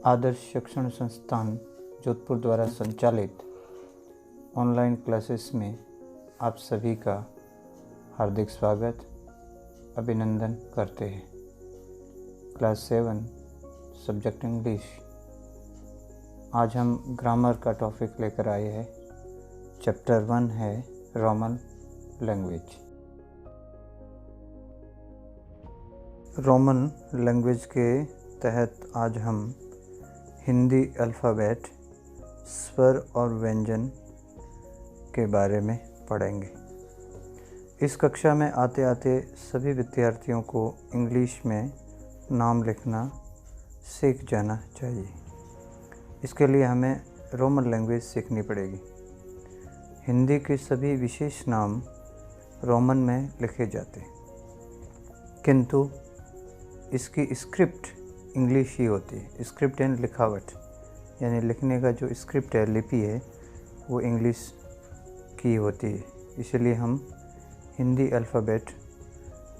आदर्श शिक्षण संस्थान जोधपुर द्वारा संचालित ऑनलाइन क्लासेस में आप सभी का हार्दिक स्वागत अभिनंदन करते हैं। Class 7 subject English. आज हम ग्रामर का टॉपिक लेकर आए हैं। चैप्टर 1 है रोमन लैंग्वेज। रोमन लैंग्वेज के तहत आज हम हिंदी अल्फ़ाबेट, स्वर और व्यंजन के बारे में पढ़ेंगे। इस कक्षा में आते आते सभी विद्यार्थियों को इंग्लिश में नाम लिखना सीख जाना चाहिए। इसके लिए हमें रोमन लैंग्वेज सीखनी पड़ेगी। हिंदी के सभी विशेष नाम रोमन में लिखे जाते हैं, किंतु इसकी स्क्रिप्ट इंग्लिश ही होती है। स्क्रिप्ट यानी लिखावट, यानी लिखने का जो स्क्रिप्ट है, लिपि है, वो इंग्लिश की होती है। इसलिए हम हिंदी अल्फ़ाबेट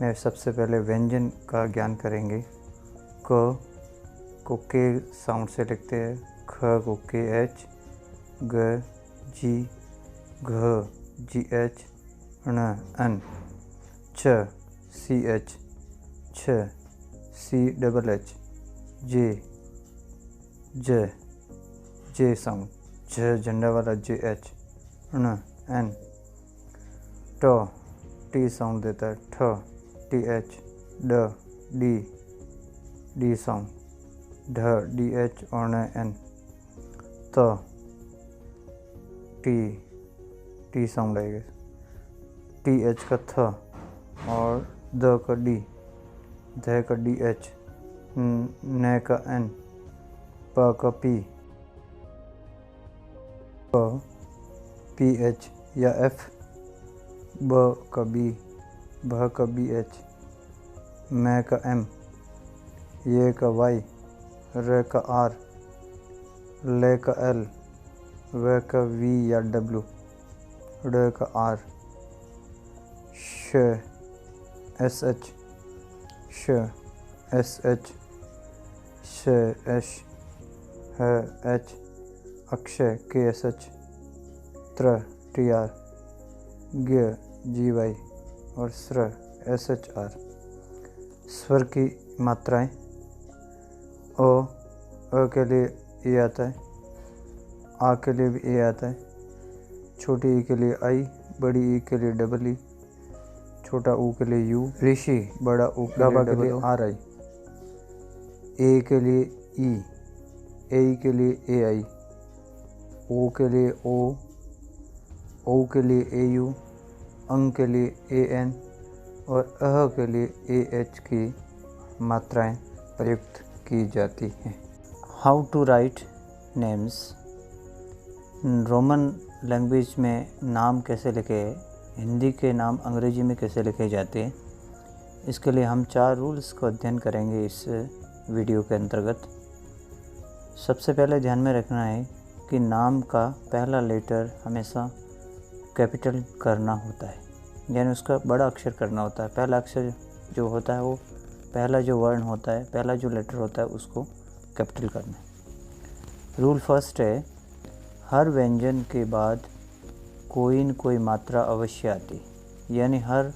में सबसे पहले व्यंजन का ज्ञान करेंगे। क को के साउंड से लिखते हैं, ख को के एच, ग जी, घ जी एच, ण एन, च सी एच, छ सी डबल एच, जे ज जे साउंड, झ झंडा वाला जे एच, ण एन, ट टी साउंड देता है, ठ टी एच, ड डी डी साउंड, ढ डी एच और न एन, त टी टी साउंड आएगा, टी एच का थ और द का डी, ध का डी एच, न का एन, प का पी, प पी एच या एफ, ब का बी, भ का बी एच, म का एम, ये का वाई, र का आर, ल का एल, व का वी या डब्ल्यू, ड का आर, श एस एच, श एस एच, श एश, ह एच, अक्षय के एस एच, त्र टी आर, ज्ञ जी वाई और स्र एस एच आर। स्वर की मात्राएं। अ के लिए ए आता है, आ के लिए भी ए आता है, छोटी ई के लिए आई, बड़ी ई के लिए डबल ई, छोटा ऊ के लिए यू, ऋषि बड़ा ऊ के लिए आर आई, ए के लिए ई, ए के लिए ए आई, ओ के लिए ओ के लिए ए यू, अंग के लिए ए एन और अह के लिए ए एच की मात्राएं प्रयुक्त की जाती हैं। How to write names. Roman language में नाम कैसे लिखे, हिंदी के नाम अंग्रेजी में कैसे लिखे जाते हैं, इसके लिए हम 4 रूल्स को अध्ययन करेंगे इस वीडियो के अंतर्गत। सबसे पहले ध्यान में रखना है कि नाम का पहला लेटर हमेशा कैपिटल करना होता है, यानी उसका बड़ा अक्षर करना होता है। पहला अक्षर जो होता है, वो पहला जो वर्ण होता है, पहला जो लेटर होता है, उसको कैपिटल करना है। रूल फर्स्ट है, हर व्यंजन के बाद कोई न कोई मात्रा अवश्य आती है, यानी हर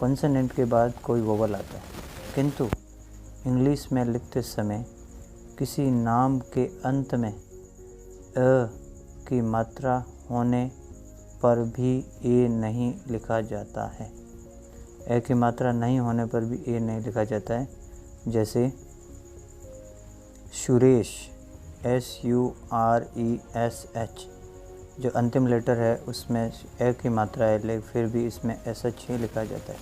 कॉन्सोनेंट के बाद कोई वोवल आता है। किंतु इंग्लिश में लिखते समय किसी नाम के अंत में अ की मात्रा होने पर भी ए नहीं लिखा जाता है। ए की मात्रा नहीं होने पर भी ए नहीं लिखा जाता है। जैसे सुरेश, SURESH, जो अंतिम लेटर है उसमें ए की मात्रा है, लेकिन फिर भी इसमें SH ही लिखा जाता है।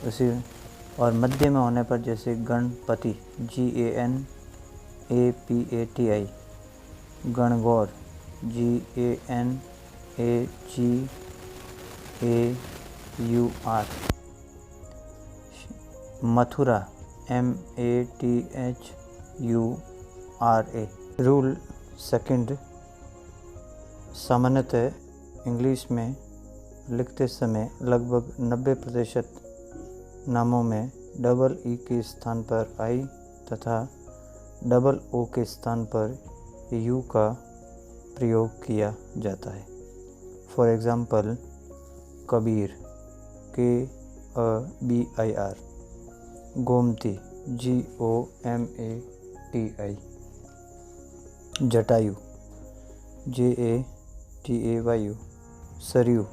उसी और मध्य में होने पर जैसे Ganpati, GANAPATI, Gangaur, GANAGAUR, Mathura, MATHURA। Rule second, सामान्यतः इंग्लिश में लिखते समय लगभग 90% नामों में डबल ई के स्थान पर आई तथा डबल ओ के स्थान पर यू का प्रयोग किया जाता है। For example Kabir KABIR, Gomati GOMATI, Jatayu JATAYU, Sarayu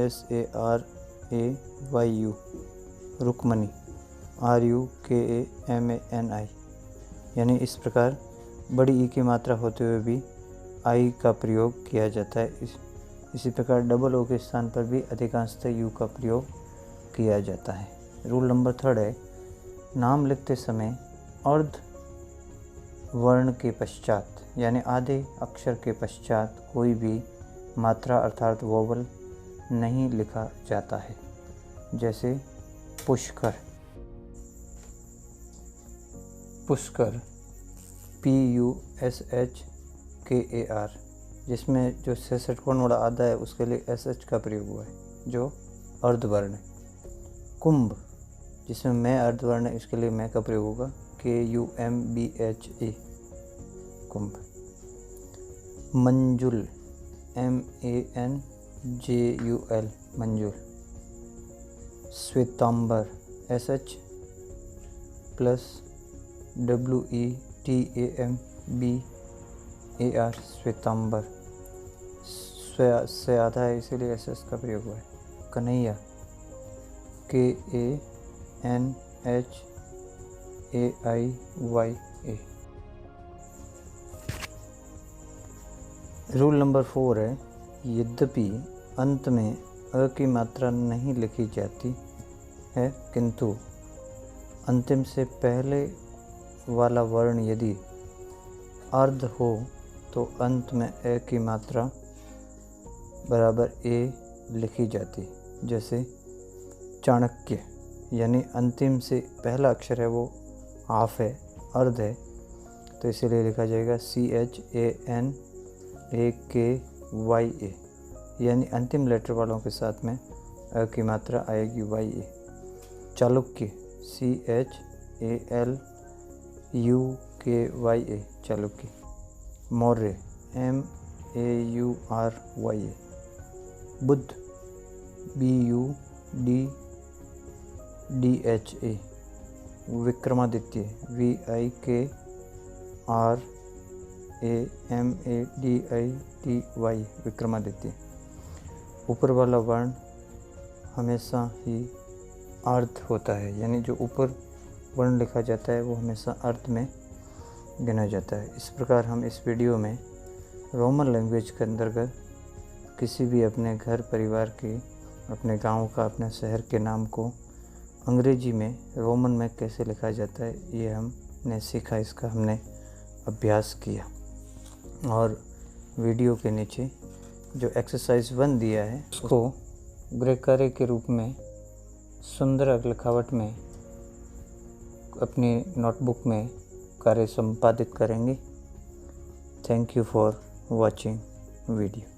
SARAYU, Rukmani RUKAMANI। यानी इस प्रकार बड़ी ई की मात्रा होते हुए भी आई का प्रयोग किया जाता है। इसी प्रकार डबल ओ के स्थान पर भी अधिकांशतः यू का प्रयोग किया जाता है। रूल नंबर 3 है, नाम लिखते समय अर्ध वर्ण के पश्चात यानी आधे अक्षर के पश्चात कोई भी मात्रा अर्थात वोवल नहीं लिखा जाता है। जैसे पुष्कर, पुष्कर PUSHKAR, जिसमें जो से षटकोण वाला आधा है उसके लिए SH का प्रयोग हुआ है जो अर्धवर्ण है। कुंभ, जिसमें मैं अर्धवर्ण है इसके लिए मैं का प्रयोग होगा KUMBHA, कुंभ। मंजुल MANJUL, मंजुल। Shvetambar SH + WETAMBAR, Shvetambar. से आधा है इसीलिए SS का प्रयोग हुआ है। कन्हैया KANHAIYA। रूल नंबर 4 है, यद्यपि अंत में अ की मात्रा नहीं लिखी जाती है किंतु अंतिम से पहले वाला वर्ण यदि अर्ध हो तो अंत में ए की मात्रा बराबर ए लिखी जाती। जैसे चाणक्य, यानी अंतिम से पहला अक्षर है वो हाफ है, अर्ध है, तो इसीलिए लिखा जाएगा CHANAKYA, यानी अंतिम लेटर वालों के साथ में अ की मात्रा आएगी YA। Chalukya CHALUKYA, Chalukya. Maurya MAURYA। Buddha BUDDHA। Vikramaditya VIKRAMADITY, Vikramaditya. ऊपर वाला वर्ण हमेशा ही अर्ध होता है, यानी जो ऊपर वर्ण लिखा जाता है वो हमेशा अर्ध में गिना जाता है। इस प्रकार हम इस वीडियो में रोमन लैंग्वेज के अंतर्गत किसी भी अपने घर परिवार के, अपने गांव का, अपने शहर के नाम को अंग्रेजी में रोमन में कैसे लिखा जाता है ये हमने सीखा, इसका हमने अभ्यास किया। और वीडियो के नीचे जो एक्सरसाइज 1 दिया है उसको गृहकार्य के रूप में सुंदर लिखावट में अपनी नोटबुक में कार्य संपादित करेंगे। Thank you for watching video.